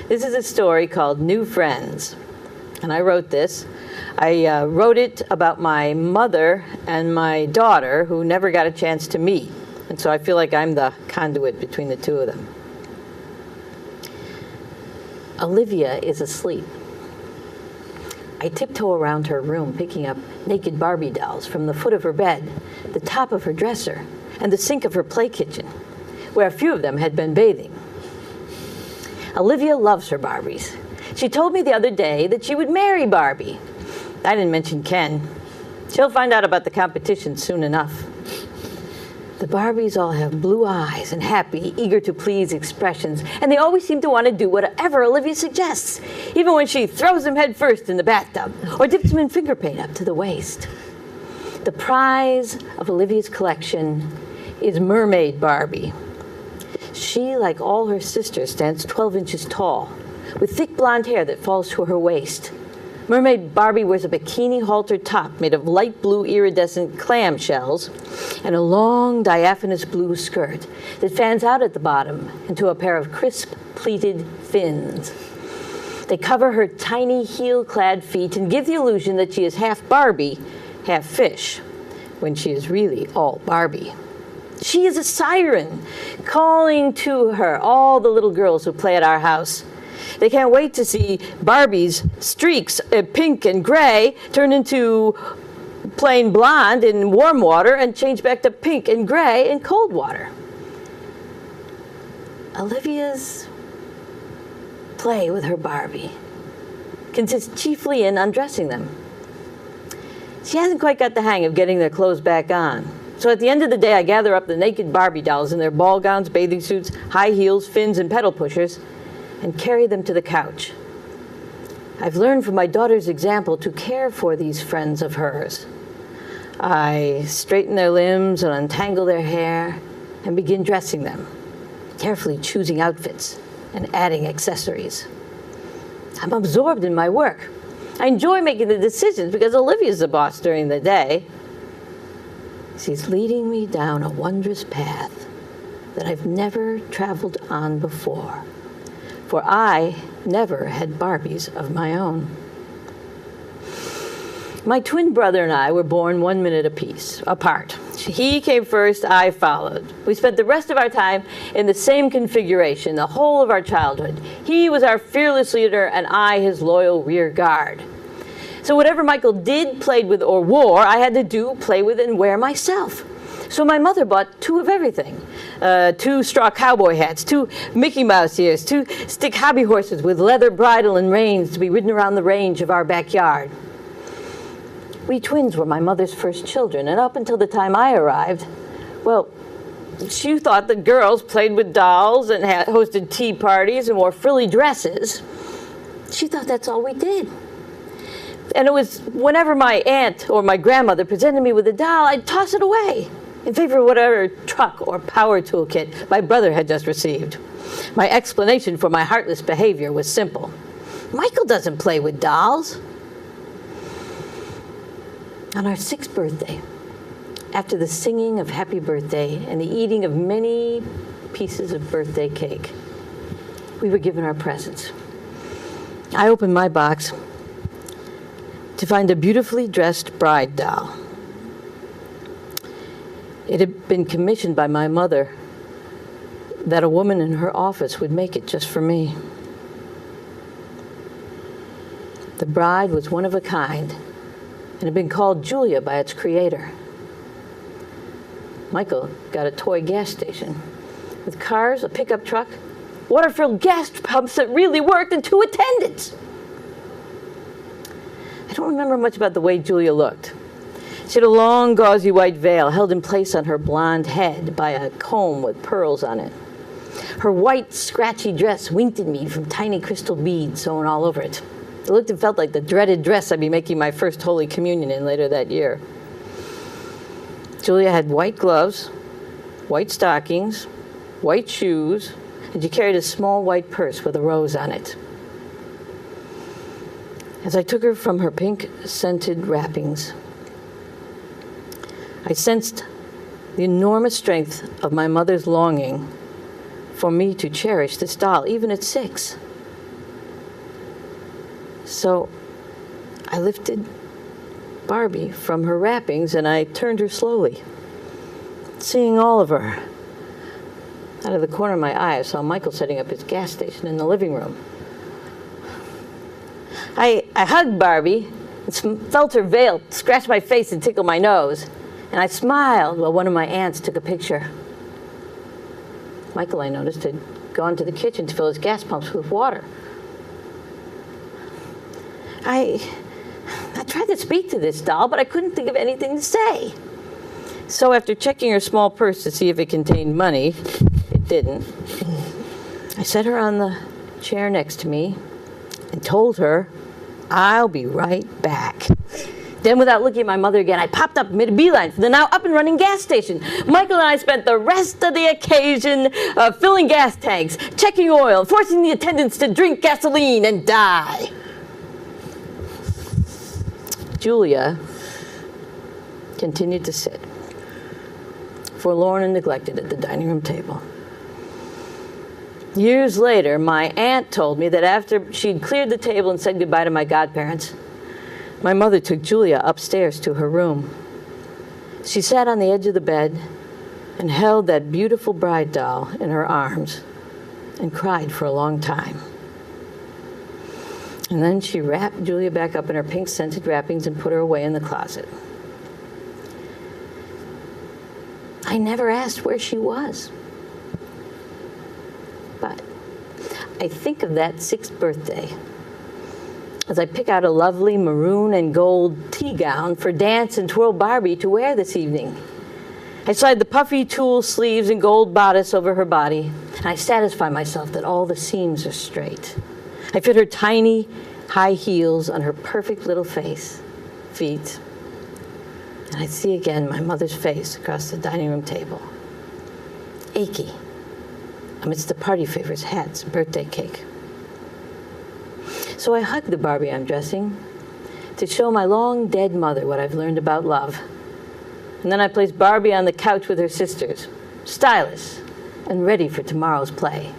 This is a story called New Friends, and I wrote this. I wrote it about my mother and my daughter who never got a chance to meet, and so I feel like I'm the conduit between the two of them. Olivia is asleep. I tiptoe around her room, picking up naked Barbie dolls from the foot of her bed, the top of her dresser, and the sink of her play kitchen, where a few of them had been bathing. Olivia loves her Barbies. She told me the other day that she would marry Barbie. I didn't mention Ken. She'll find out about the competition soon enough. The Barbies all have blue eyes and happy, eager-to-please expressions, and they always seem to want to do whatever Olivia suggests, even when she throws them head first in the bathtub or dips them in finger paint up to the waist. The prize of Olivia's collection is Mermaid Barbie. She, like all her sisters, stands 12 inches tall, with thick blonde hair that falls to her waist. Mermaid Barbie wears a bikini halter top made of light blue iridescent clam shells and a long diaphanous blue skirt that fans out at the bottom into a pair of crisp pleated fins. They cover her tiny heel-clad feet and give the illusion that she is half Barbie, half fish, when she is really all Barbie. She is a siren, calling to her all the little girls who play at our house. They can't wait to see Barbie's streaks, pink and gray, turn into plain blonde in warm water and change back to pink and gray in cold water. Olivia's play with her Barbie consists chiefly in undressing them. She hasn't quite got the hang of getting their clothes back on. So at the end of the day, I gather up the naked Barbie dolls in their ball gowns, bathing suits, high heels, fins, and pedal pushers, and carry them to the couch. I've learned from my daughter's example to care for these friends of hers. I straighten their limbs and untangle their hair and begin dressing them, carefully choosing outfits and adding accessories. I'm absorbed in my work. I enjoy making the decisions because Olivia's the boss during the day. She's leading me down a wondrous path that I've never traveled on before, for I never had Barbies of my own. My twin brother and I were born 1 minute apart. He came first, I followed. We spent the rest of our time in the same configuration, the whole of our childhood. He was our fearless leader, and I his loyal rear guard. So whatever Michael did, played with, or wore, I had to do, play with, and wear myself. So my mother bought 2 of everything. 2 straw cowboy hats, 2 Mickey Mouse ears, 2 stick hobby horses with leather bridle and reins to be ridden around the range of our backyard. We twins were my mother's first children, and up until the time I arrived, well, she thought that girls played with dolls and hosted tea parties and wore frilly dresses. She thought that's all we did. And it was whenever my aunt or my grandmother presented me with a doll, I'd toss it away in favor of whatever truck or power toolkit my brother had just received. My explanation for my heartless behavior was simple. Michael doesn't play with dolls. On our 6th birthday, after the singing of Happy Birthday and the eating of many pieces of birthday cake, we were given our presents. I opened my box to find a beautifully dressed bride doll. It had been commissioned by my mother that a woman in her office would make it just for me. The bride was one of a kind and had been called Julia by its creator. Michael got a toy gas station with cars, a pickup truck, water-filled gas pumps that really worked, and 2 attendants. I don't remember much about the way Julia looked. She had a long, gauzy white veil held in place on her blonde head by a comb with pearls on it. Her white, scratchy dress winked at me from tiny crystal beads sewn all over it. It looked and felt like the dreaded dress I'd be making my first Holy Communion in later that year. Julia had white gloves, white stockings, white shoes, and she carried a small white purse with a rose on it. As I took her from her pink scented wrappings, I sensed the enormous strength of my mother's longing for me to cherish this doll, even at 6. So I lifted Barbie from her wrappings and I turned her slowly, seeing all of her. Out of the corner of my eye, I saw Michael setting up his gas station in the living room. I hugged Barbie and felt her veil scratch my face and tickle my nose. And I smiled while one of my aunts took a picture. Michael, I noticed, had gone to the kitchen to fill his gas pumps with water. I tried to speak to this doll, but I couldn't think of anything to say. So after checking her small purse to see if it contained money, it didn't. I set her on the chair next to me and told her, I'll be right back. Then, without looking at my mother again, I popped up mid beeline for the now up-and-running gas station. Michael and I spent the rest of the occasion filling gas tanks, checking oil, forcing the attendants to drink gasoline and die. Julia continued to sit, forlorn and neglected, at the dining room table. Years later, my aunt told me that after she'd cleared the table and said goodbye to my godparents, my mother took Julia upstairs to her room. She sat on the edge of the bed and held that beautiful bride doll in her arms and cried for a long time. And then she wrapped Julia back up in her pink scented wrappings and put her away in the closet. I never asked where she was. But I think of that 6th birthday as I pick out a lovely maroon and gold tea gown for Dance and Twirl Barbie to wear this evening. I slide the puffy tulle sleeves and gold bodice over her body, and I satisfy myself that all the seams are straight. I fit her tiny high heels on her perfect little feet, and I see again my mother's face across the dining room table, achy amidst the party favors, hats, and birthday cake. So I hug the Barbie I'm dressing to show my long dead mother what I've learned about love. And then I place Barbie on the couch with her sisters, stylish and ready for tomorrow's play.